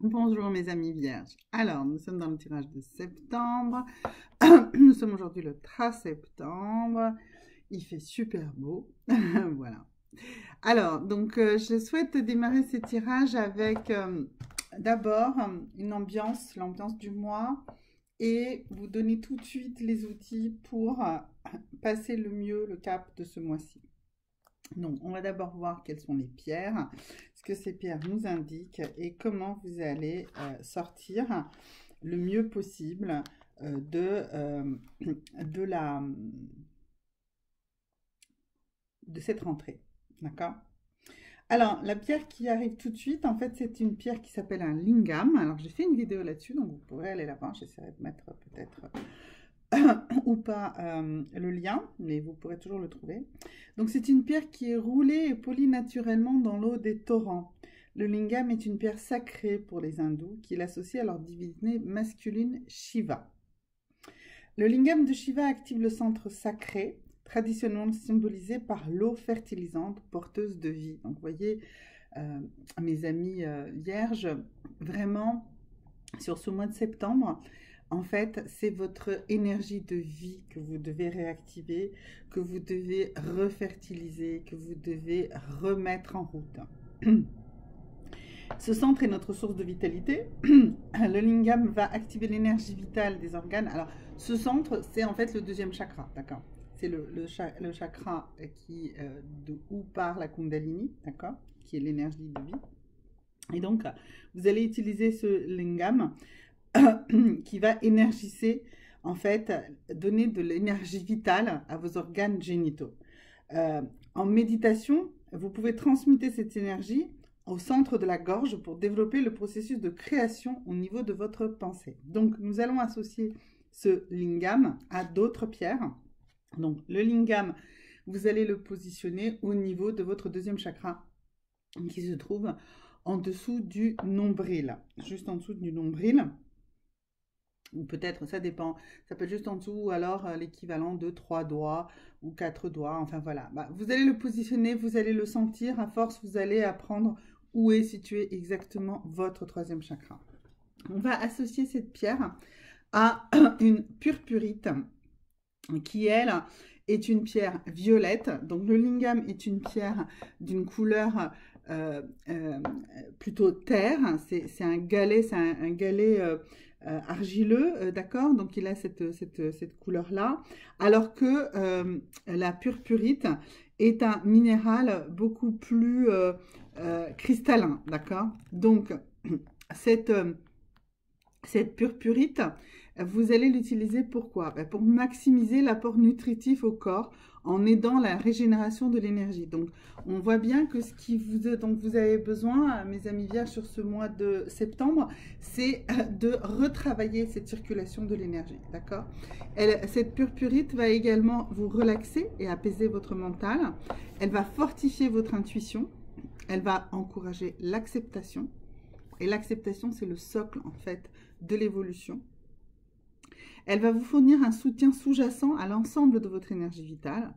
Bonjour mes amis vierges. Alors, nous sommes dans le tirage de septembre. Nous sommes aujourd'hui le 3 septembre. Il fait super beau. Voilà. Alors, donc, je souhaite démarrer ce tirage avec d'abord l'ambiance du mois, et vous donner tout de suite les outils pour passer le mieux le cap de ce mois-ci. Donc, on va d'abord voir quelles sont les pierres, ce que ces pierres nous indiquent et comment vous allez sortir le mieux possible de cette rentrée. D'accord? Alors, la pierre qui arrive tout de suite, en fait, c'est une pierre qui s'appelle un lingam. Alors, j'ai fait une vidéo là-dessus, donc vous pourrez aller la voir. J'essaierai de mettre peut-être ou pas le lien, mais vous pourrez toujours le trouver. Donc c'est une pierre qui est roulée et polie naturellement dans l'eau des torrents. Le lingam est une pierre sacrée pour les hindous qui l'associent à leur divinité masculine Shiva. Le lingam de Shiva active le centre sacré, traditionnellement symbolisé par l'eau fertilisante porteuse de vie. Donc vous voyez, mes amis vierges, vraiment sur ce mois de septembre, en fait, c'est votre énergie de vie que vous devez réactiver, que vous devez refertiliser, que vous devez remettre en route. Ce centre est notre source de vitalité. Le lingam va activer l'énergie vitale des organes. Alors, ce centre, c'est en fait le deuxième chakra, d'accord? C'est le chakra où part la Kundalini, d'accord? Qui est l'énergie de vie. Et donc, vous allez utiliser ce lingam qui va énergiser, en fait, donner de l'énergie vitale à vos organes génitaux. En méditation, vous pouvez transmuter cette énergie au centre de la gorge pour développer le processus de création au niveau de votre pensée. Donc, nous allons associer ce lingam à d'autres pierres. Donc, le lingam, vous allez le positionner au niveau de votre deuxième chakra qui se trouve en dessous du nombril, juste en dessous du nombril. Ou peut-être, ça dépend, ça peut être juste en dessous, ou alors l'équivalent de 3 doigts ou 4 doigts, enfin voilà. Vous allez le positionner, vous allez le sentir, à force vous allez apprendre où est situé exactement votre troisième chakra. On va associer cette pierre à une purpurite qui, elle, est une pierre violette. Donc le lingam est une pierre d'une couleur plutôt terre, c'est un galet, argileux, d'accord? Donc il a cette couleur-là, alors que la purpurite est un minéral beaucoup plus cristallin, d'accord? Donc cette purpurite, vous allez l'utiliser pourquoi? Pour maximiser l'apport nutritif au corps en aidant la régénération de l'énergie. Donc, on voit bien que dont vous avez besoin, mes amis vierges, sur ce mois de septembre, c'est de retravailler cette circulation de l'énergie, d'accord? Cette purpurite va également vous relaxer et apaiser votre mental. Elle va fortifier votre intuition. Elle va encourager l'acceptation. Et l'acceptation, c'est le socle, en fait, de l'évolution. Elle va vous fournir un soutien sous-jacent à l'ensemble de votre énergie vitale.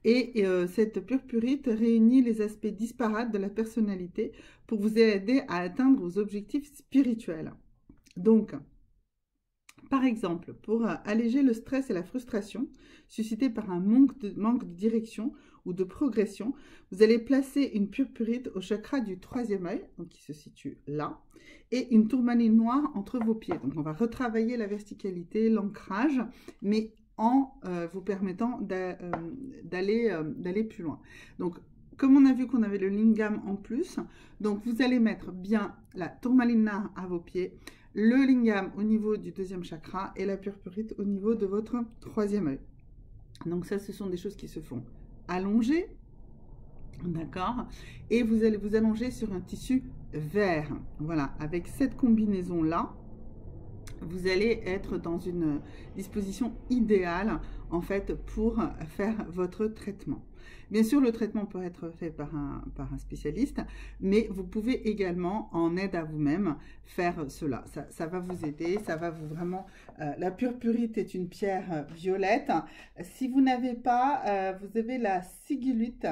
Et cette purpurite réunit les aspects disparates de la personnalité pour vous aider à atteindre vos objectifs spirituels. Donc, par exemple, pour alléger le stress et la frustration suscités par un manque de direction ou de progression, vous allez placer une purpurite au chakra du troisième œil, donc qui se situe là, et une tourmaline noire entre vos pieds. Donc on va retravailler la verticalité, l'ancrage, mais en vous permettant d'aller plus loin. Donc, comme on a vu qu'on avait le lingam en plus, donc vous allez mettre bien la tourmaline noire à vos pieds, le lingam au niveau du deuxième chakra et la purpurite au niveau de votre troisième œil. Donc ça, ce sont des choses qui se font allonger, d'accord? Et vous allez vous allonger sur un tissu vert. Voilà, avec cette combinaison-là, vous allez être dans une disposition idéale, en fait, pour faire votre traitement. Bien sûr, le traitement peut être fait par un spécialiste, mais vous pouvez également, en aide à vous-même, faire cela. Ça va vous aider, ça va vous vraiment... la purpurite est une pierre violette. Si vous n'avez pas, vous avez la sigillite,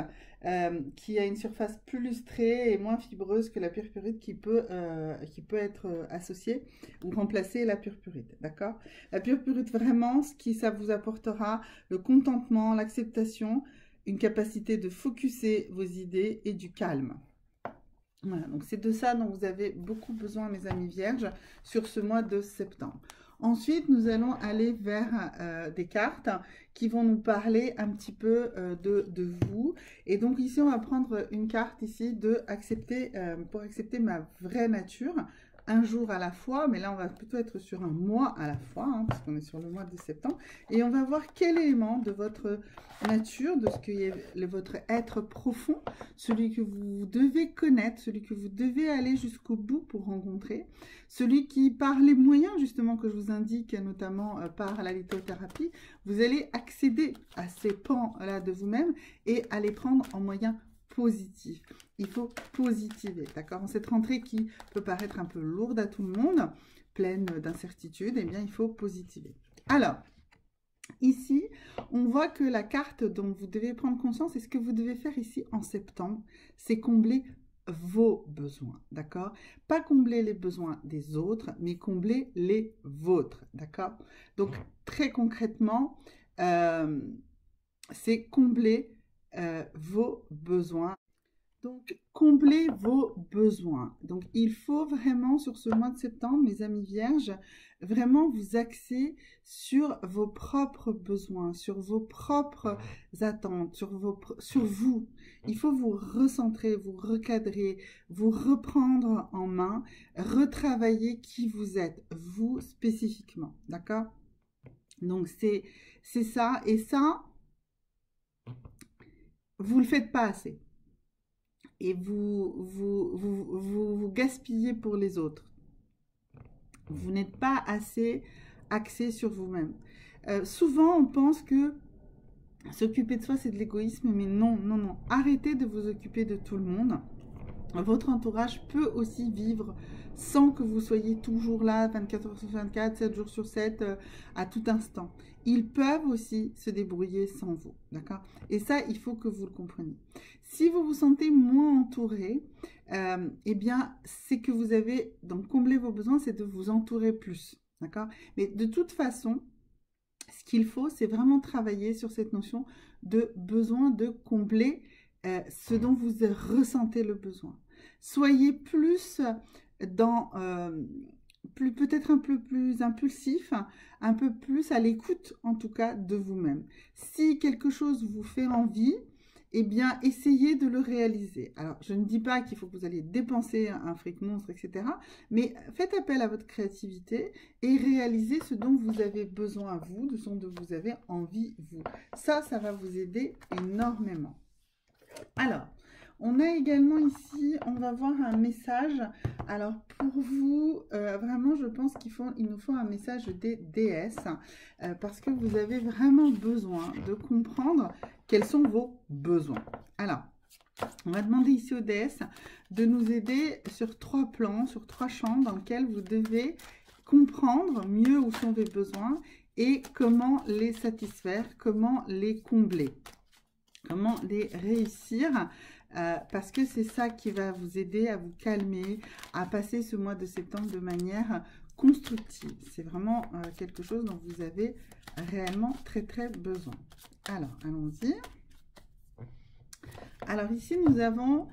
qui a une surface plus lustrée et moins fibreuse que la purpurite qui peut être associée ou remplacer la purpurite, d'accord? La purpurite, vraiment, ça vous apportera le contentement, l'acceptation, une capacité de focuser vos idées et du calme. Voilà, donc c'est de ça dont vous avez beaucoup besoin, mes amis vierges, sur ce mois de septembre. Ensuite, nous allons aller vers des cartes qui vont nous parler un petit peu de vous. Et donc ici, on va prendre une carte ici pour accepter ma vraie nature, un jour à la fois. Mais là, on va plutôt être sur un mois à la fois, hein, parce qu'on est sur le mois de septembre. Et on va voir quel élément de votre nature, de ce qui est votre être profond, celui que vous devez connaître, celui que vous devez aller jusqu'au bout pour rencontrer, celui qui, par les moyens justement que je vous indique, notamment par la lithothérapie, vous allez accéder à ces pans-là de vous-même et à les prendre en moyens positifs. Il faut positiver, d'accord? En cette rentrée qui peut paraître un peu lourde à tout le monde, pleine d'incertitudes, eh bien, il faut positiver. Alors, ici, on voit que la carte dont vous devez prendre conscience et ce que vous devez faire ici en septembre, c'est combler vos besoins, d'accord? Pas combler les besoins des autres, mais combler les vôtres, d'accord? Donc, très concrètement, c'est combler vos besoins. Donc, combler vos besoins. Donc, il faut vraiment, sur ce mois de septembre, mes amis vierges, vraiment vous axer sur vos propres besoins, sur vos propres attentes, sur vous. Il faut vous recentrer, vous recadrer, vous reprendre en main, retravailler qui vous êtes, vous spécifiquement. D'accord? Donc, c'est ça. Et ça, vous ne le faites pas assez. Et vous gaspillez pour les autres. Vous n'êtes pas assez axé sur vous-même. Souvent, on pense que s'occuper de soi, c'est de l'égoïsme, mais non, non, non. Arrêtez de vous occuper de tout le monde. Votre entourage peut aussi vivre sans que vous soyez toujours là, 24 heures sur 24, 7 jours sur 7, à tout instant. Ils peuvent aussi se débrouiller sans vous, d'accord? Et ça, il faut que vous le compreniez. Si vous vous sentez moins entouré, eh bien, c'est que vous avez, donc combler vos besoins, c'est de vous entourer plus, d'accord? Mais de toute façon, ce qu'il faut, c'est vraiment travailler sur cette notion de besoin de combler ce dont vous ressentez le besoin. Soyez plus dans, peut-être un peu plus impulsif, un peu plus à l'écoute en tout cas de vous-même. Si quelque chose vous fait envie, eh bien, essayez de le réaliser. Alors, je ne dis pas qu'il faut que vous alliez dépenser un fric monstre, etc. Mais faites appel à votre créativité et réalisez ce dont vous avez besoin, vous, de ce dont vous avez envie, vous. Ça va vous aider énormément. Alors, on a également ici, on va voir un message. Alors, pour vous, vraiment, je pense il nous faut un message des déesses parce que vous avez vraiment besoin de comprendre quels sont vos besoins. Alors, on va demander ici aux déesses de nous aider sur 3 plans, sur 3 champs dans lesquels vous devez comprendre mieux où sont vos besoins et comment les satisfaire, comment les combler, comment les réussir. Parce que c'est ça qui va vous aider à vous calmer, à passer ce mois de septembre de manière constructive. C'est vraiment quelque chose dont vous avez réellement très très besoin. Alors, allons-y. Alors ici, nous avons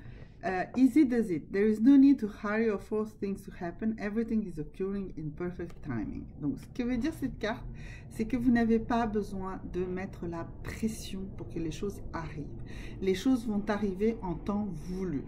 Easy does it. There is no need to hurry or force things to happen. Everything is occurring in perfect timing. Donc, ce que veut dire cette carte, c'est que vous n'avez pas besoin de mettre la pression pour que les choses arrivent. Les choses vont arriver en temps voulu.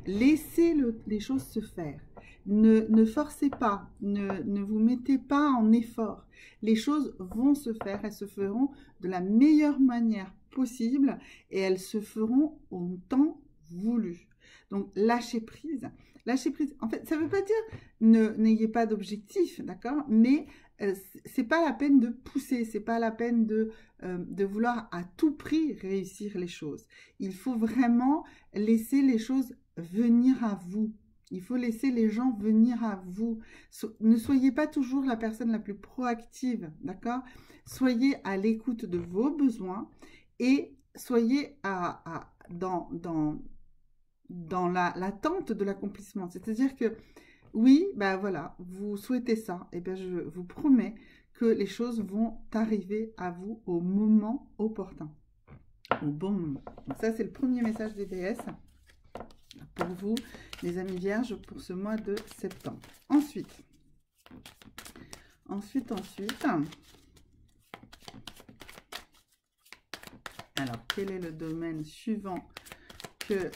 Laissez les choses se faire. Ne forcez pas, ne vous mettez pas en effort. Les choses vont se faire, elles se feront de la meilleure manière possible et elles se feront en temps voulu. Donc, lâchez prise, Lâcher prise. En fait, ça ne veut pas dire n'ayez pas d'objectif, d'accord? Mais c'est pas la peine de pousser, c'est pas la peine de vouloir à tout prix réussir les choses. Il faut vraiment laisser les choses venir à vous. Il faut laisser les gens venir à vous. Ne soyez pas toujours la personne la plus proactive, d'accord? Soyez à l'écoute de vos besoins et soyez dans l'attente de l'accomplissement. C'est-à-dire que, oui, ben voilà, vous souhaitez ça, et bien je vous promets que les choses vont arriver à vous au moment opportun, au bon moment. Donc ça, c'est le premier message des déesses pour vous, les amis vierges, pour ce mois de septembre. Ensuite. Alors, quel est le domaine suivant que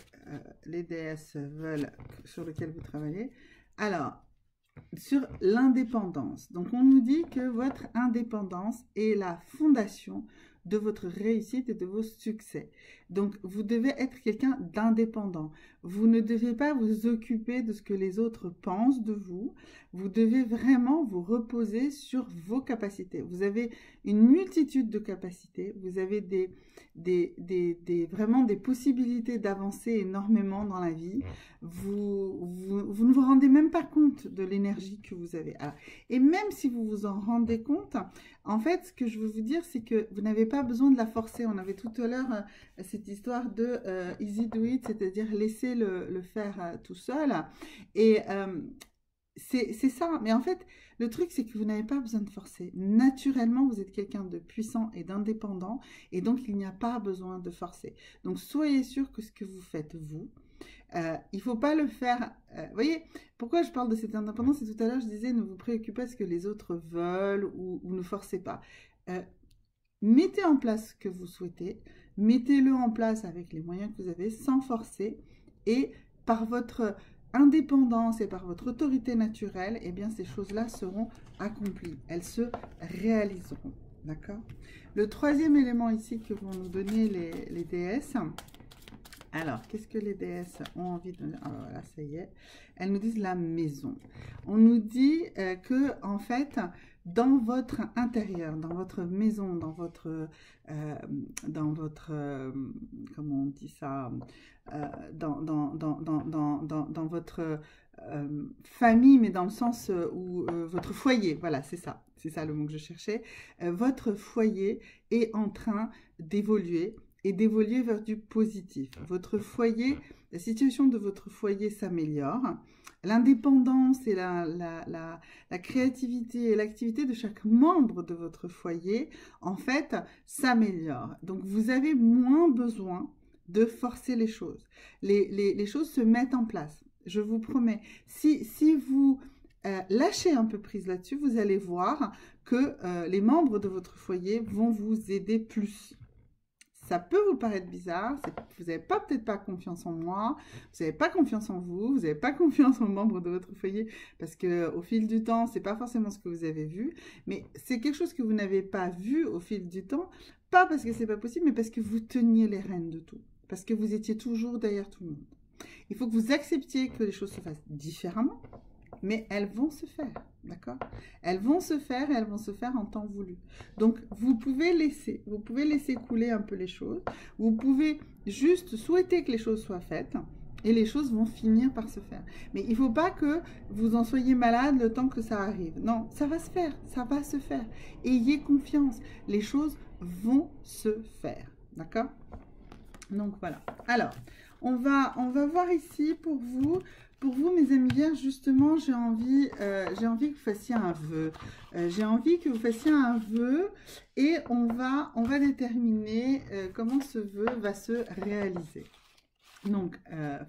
les déesses veulent, sur lequel vous travaillez? Alors, sur l'indépendance. Donc, on nous dit que votre indépendance est la fondation de votre réussite et de vos succès. Donc, vous devez être quelqu'un d'indépendant. Vous ne devez pas vous occuper de ce que les autres pensent de vous. Vous devez vraiment vous reposer sur vos capacités. Vous avez une multitude de capacités. Vous avez vraiment des possibilités d'avancer énormément dans la vie. Vous ne vous rendez même pas compte de l'énergie que vous avez. Alors, et même si vous vous en rendez compte, en fait, ce que je veux vous dire, c'est que vous n'avez pas besoin de la forcer. On avait tout à l'heure cette histoire de easy do it, c'est-à-dire laisser le faire tout seul. Et c'est ça. Mais en fait, le truc, c'est que vous n'avez pas besoin de forcer. Naturellement, vous êtes quelqu'un de puissant et d'indépendant. Et donc, il n'y a pas besoin de forcer. Donc, soyez sûr que ce que vous faites, vous, il ne faut pas le faire. Vous voyez, pourquoi je parle de cette indépendance? Et tout à l'heure, je disais, ne vous préoccupez pas de ce que les autres veulent ou ne forcez pas. Mettez en place ce que vous souhaitez. Mettez-le en place avec les moyens que vous avez, sans forcer. Et par votre indépendance et par votre autorité naturelle, eh bien, ces choses-là seront accomplies. Elles se réaliseront. D'accord? Le troisième élément ici que vont nous donner les déesses. Alors, qu'est-ce que les déesses ont envie de... Alors voilà, ça y est. Elles nous disent la maison. On nous dit que, en fait, dans votre intérieur, dans votre maison, dans votre comment on dit ça, dans votre famille, mais dans le sens où votre foyer, voilà, c'est ça le mot que je cherchais, votre foyer est en train d'évoluer et d'évoluer vers du positif. Votre foyer, la situation de votre foyer s'améliore. L'indépendance et la créativité et l'activité de chaque membre de votre foyer, en fait, s'améliore. Donc, vous avez moins besoin de forcer les choses. Les choses se mettent en place. Je vous promets. Si vous lâchez un peu prise là-dessus, vous allez voir que les membres de votre foyer vont vous aider plus. Ça peut vous paraître bizarre, vous n'avez peut-être pas confiance en moi, vous n'avez pas confiance en vous, vous n'avez pas confiance aux membres de votre foyer, parce qu'au fil du temps, ce n'est pas forcément ce que vous avez vu, mais c'est quelque chose que vous n'avez pas vu au fil du temps, pas parce que ce n'est pas possible, mais parce que vous teniez les rênes de tout, parce que vous étiez toujours derrière tout le monde. Il faut que vous acceptiez que les choses se fassent différemment, mais elles vont se faire, d'accord? Elles vont se faire et elles vont se faire en temps voulu. Donc, vous pouvez laisser couler un peu les choses. Vous pouvez juste souhaiter que les choses soient faites et les choses vont finir par se faire. Mais il ne faut pas que vous en soyez malade le temps que ça arrive. Non, ça va se faire, ça va se faire. Ayez confiance, les choses vont se faire, d'accord? Donc, voilà. Alors, on va voir ici pour vous... Pour vous, mes amis vierges, justement, j'ai envie que vous fassiez un vœu. J'ai envie que vous fassiez un vœu et on va déterminer comment ce vœu va se réaliser. Donc,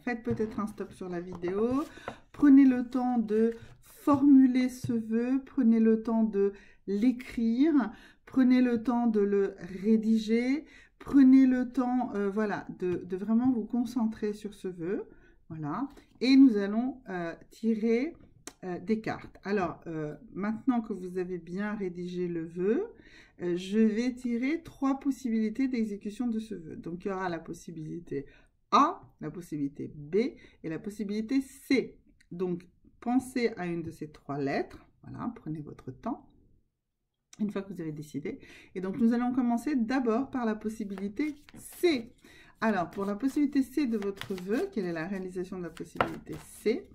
faites peut-être un stop sur la vidéo. Prenez le temps de formuler ce vœu. Prenez le temps de l'écrire. Prenez le temps de le rédiger. Prenez le temps, voilà, de vraiment vous concentrer sur ce vœu. Voilà, et nous allons tirer des cartes. Alors, maintenant que vous avez bien rédigé le vœu, je vais tirer 3 possibilités d'exécution de ce vœu. Donc, il y aura la possibilité A, la possibilité B et la possibilité C. Donc, pensez à une de ces 3 lettres. Voilà, prenez votre temps. Une fois que vous avez décidé. Et donc, nous allons commencer d'abord par la possibilité C. Alors, pour la possibilité C de votre vœu, quelle est la réalisation de la possibilité C?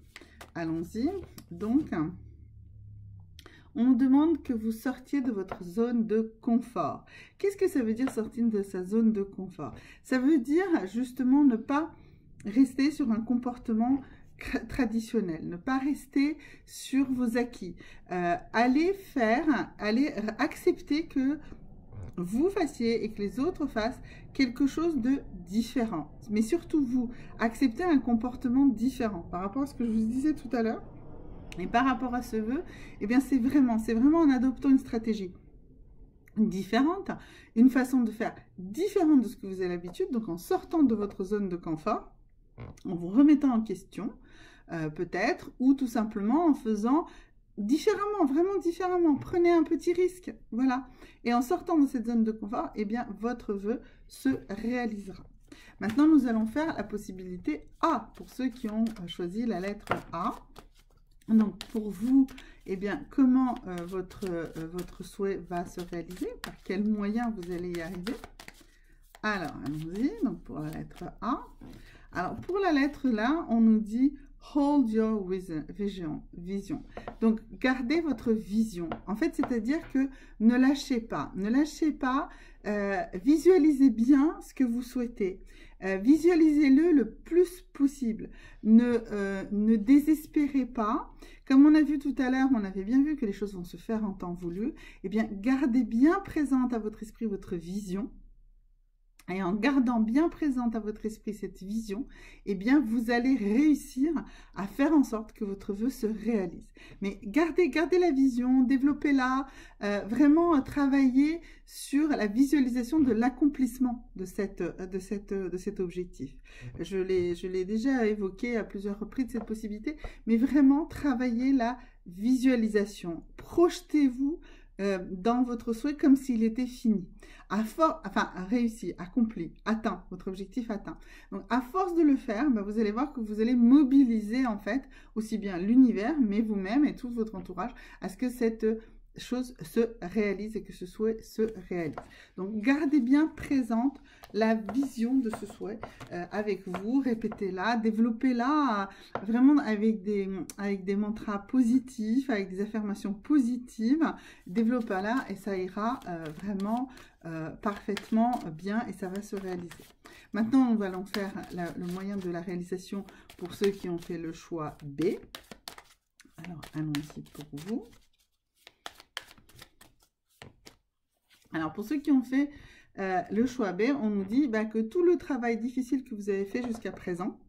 Allons-y. Donc, on nous demande que vous sortiez de votre zone de confort. Qu'est-ce que ça veut dire sortir de sa zone de confort? Ça veut dire justement ne pas rester sur un comportement traditionnel, ne pas rester sur vos acquis. Allez accepter que vous fassiez et que les autres fassent quelque chose de différent. Mais surtout vous, acceptez un comportement différent par rapport à ce que je vous disais tout à l'heure. Et par rapport à ce vœu, eh bien c'est vraiment en adoptant une stratégie différente, une façon de faire différente de ce que vous avez l'habitude, donc en sortant de votre zone de confort, en vous remettant en question, peut-être, ou tout simplement en faisant différemment, vraiment différemment. Prenez un petit risque, voilà. Et en sortant de cette zone de confort, eh bien votre vœu se réalisera. Maintenant, nous allons faire la possibilité A, pour ceux qui ont choisi la lettre A. Donc, pour vous, eh bien, comment votre souhait va se réaliser? Par quels moyens vous allez y arriver? Alors, allons-y. Donc, pour la lettre A. Alors, pour la lettre là, on nous dit « Hold your vision ». Donc, gardez votre vision. En fait, c'est-à-dire que ne lâchez pas. Ne lâchez pas. Visualisez bien ce que vous souhaitez. Visualisez-le le plus possible. Ne désespérez pas. Comme on a vu tout à l'heure, on avait bien vu que les choses vont se faire en temps voulu. Eh bien, gardez bien présente à votre esprit votre vision. Et en gardant bien présente à votre esprit cette vision, eh bien, vous allez réussir à faire en sorte que votre vœu se réalise. Mais gardez la vision, développez-la, vraiment travaillez sur la visualisation de l'accomplissement de cet objectif. Je l'ai déjà évoqué à plusieurs reprises, cette possibilité, mais vraiment travaillez la visualisation. Projetez-vous dans votre souhait comme s'il était fini. Réussi, accompli, atteint, votre objectif atteint. Donc, à force de le faire, ben, vous allez voir que vous allez mobiliser, en fait, aussi bien l'univers, mais vous-même et tout votre entourage, à ce que cette chose se réalise et que ce souhait se réalise. Donc, gardez bien présente la vision de ce souhait avec vous, répétez-la, développez-la vraiment avec des mantras positifs, avec des affirmations positives, développez-la et ça ira vraiment parfaitement bien et ça va se réaliser. Maintenant, nous allons faire le moyen de la réalisation pour ceux qui ont fait le choix B. Alors, allons-y pour vous. Alors, pour ceux qui ont fait le choix B, on nous dit que tout le travail difficile que vous avez fait jusqu'à présent,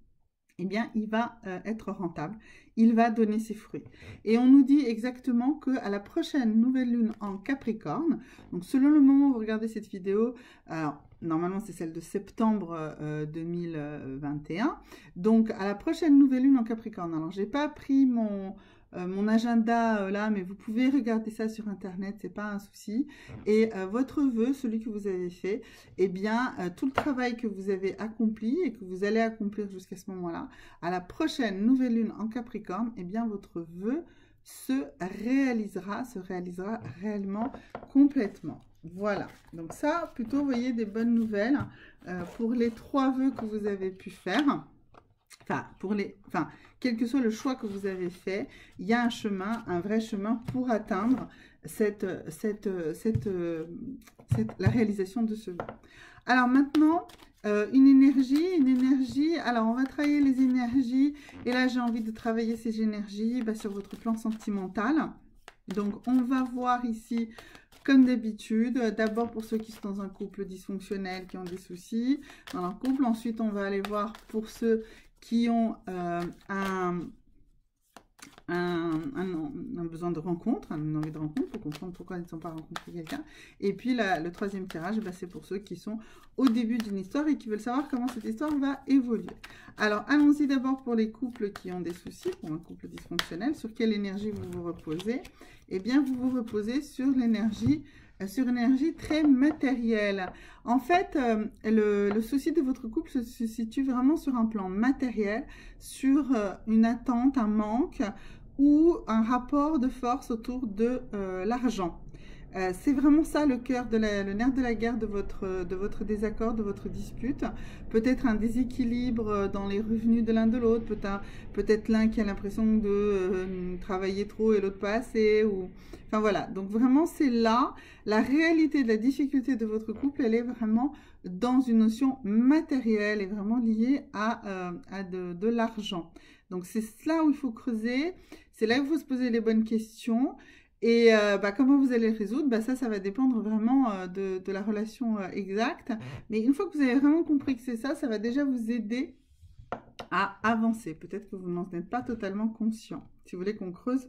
eh bien, il va être rentable. Il va donner ses fruits. Et on nous dit exactement qu'à la prochaine nouvelle lune en Capricorne, donc selon le moment où vous regardez cette vidéo, alors, normalement c'est celle de septembre 2021, donc à la prochaine nouvelle lune en Capricorne. Alors, j'ai pas pris mon agenda là, mais vous pouvez regarder ça sur internet, c'est pas un souci. Et votre vœu, celui que vous avez fait, eh bien tout le travail que vous avez accompli et que vous allez accomplir jusqu'à ce moment-là, à la prochaine nouvelle lune en Capricorne, eh bien votre vœu se réalisera réellement complètement. Voilà, donc ça, plutôt, vous voyez, des bonnes nouvelles pour les 3 vœux que vous avez pu faire. Quel que soit le choix que vous avez fait, il y a un chemin, un vrai chemin pour atteindre la réalisation de ce vœu. Alors maintenant, une énergie, alors on va travailler les énergies, et là j'ai envie de travailler ces énergies sur votre plan sentimental. Donc on va voir ici, comme d'habitude, d'abord pour ceux qui sont dans un couple dysfonctionnel, qui ont des soucis dans leur couple, ensuite on va aller voir pour ceux qui ont un besoin de rencontre, une envie de rencontre, pour comprendre pourquoi ils ne sont pas rencontrés quelqu'un. Et puis le 3e tirage, c'est pour ceux qui sont au début d'une histoire et qui veulent savoir comment cette histoire va évoluer. Alors, allons-y d'abord pour les couples qui ont des soucis, pour un couple dysfonctionnel, sur quelle énergie vous vous reposez. eh bien, vous vous reposez sur l'énergie sur une énergie très matérielle. En fait, le souci de votre couple se situe vraiment sur un plan matériel, sur une attente, un manque ou un rapport de force autour de l'argent. C'est vraiment ça le cœur, le nerf de la guerre de votre désaccord, de votre dispute. Peut-être un déséquilibre dans les revenus de l'un de l'autre, peut-être l'un qui a l'impression de travailler trop et l'autre pas assez. Enfin voilà, donc vraiment c'est là, la réalité de la difficulté de votre couple, elle est vraiment dans une notion matérielle et vraiment liée à de l'argent. Donc c'est là où il faut creuser, c'est là où il faut se poser les bonnes questions. Et comment vous allez le résoudre, ça va dépendre vraiment de la relation exacte. Mais une fois que vous avez vraiment compris que c'est ça, ça va déjà vous aider à avancer. Peut-être que vous n'en êtes pas totalement conscient. Si vous voulez qu'on creuse,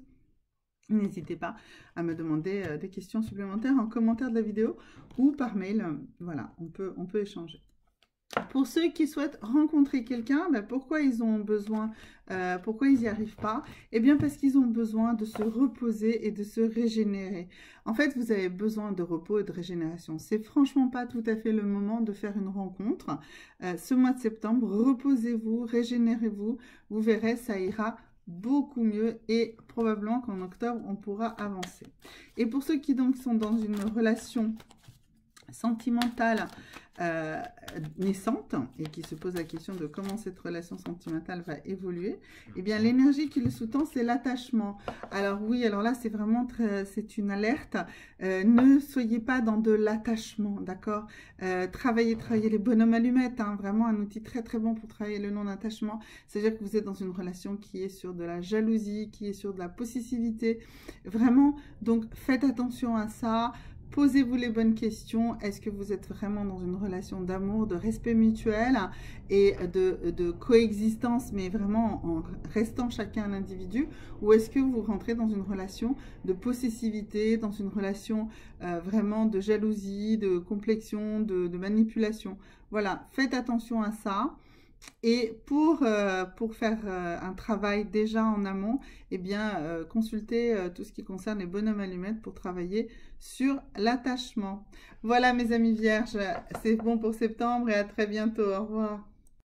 n'hésitez pas à me demander des questions supplémentaires en commentaire de la vidéo ou par mail. Voilà, on peut échanger. Pour ceux qui souhaitent rencontrer quelqu'un, pourquoi ils ont besoin, pourquoi ils n'y arrivent pas? Eh bien parce qu'ils ont besoin de se reposer et de se régénérer. En fait, vous avez besoin de repos et de régénération. C'est franchement pas tout à fait le moment de faire une rencontre. Ce mois de septembre, reposez-vous, régénérez-vous. Vous verrez, ça ira beaucoup mieux et probablement qu'en octobre, on pourra avancer. Et pour ceux qui donc sont dans une relation sentimentale naissante et qui se pose la question de comment cette relation sentimentale va évoluer, eh bien l'énergie qui le sous-tend, c'est l'attachement. Alors oui, alors là c'est vraiment c'est une alerte. Ne soyez pas dans de l'attachement, d'accord? Travaillez les bonhommes allumettes, hein, vraiment un outil très très bon pour travailler le non-attachement. C'est-à-dire que vous êtes dans une relation qui est sur de la jalousie, qui est sur de la possessivité, vraiment. Donc faites attention à ça. Posez-vous les bonnes questions. Est-ce que vous êtes vraiment dans une relation d'amour, de respect mutuel et de coexistence, mais vraiment en restant chacun un individu? Ou est-ce que vous rentrez dans une relation de possessivité, dans une relation vraiment de jalousie, de complexion, de manipulation? Voilà, faites attention à ça. Et pour faire un travail déjà en amont, eh bien, consultez tout ce qui concerne les bonhommes allumettes pour travailler sur l'attachement. Voilà mes amis vierges, c'est bon pour septembre et à très bientôt. Au revoir.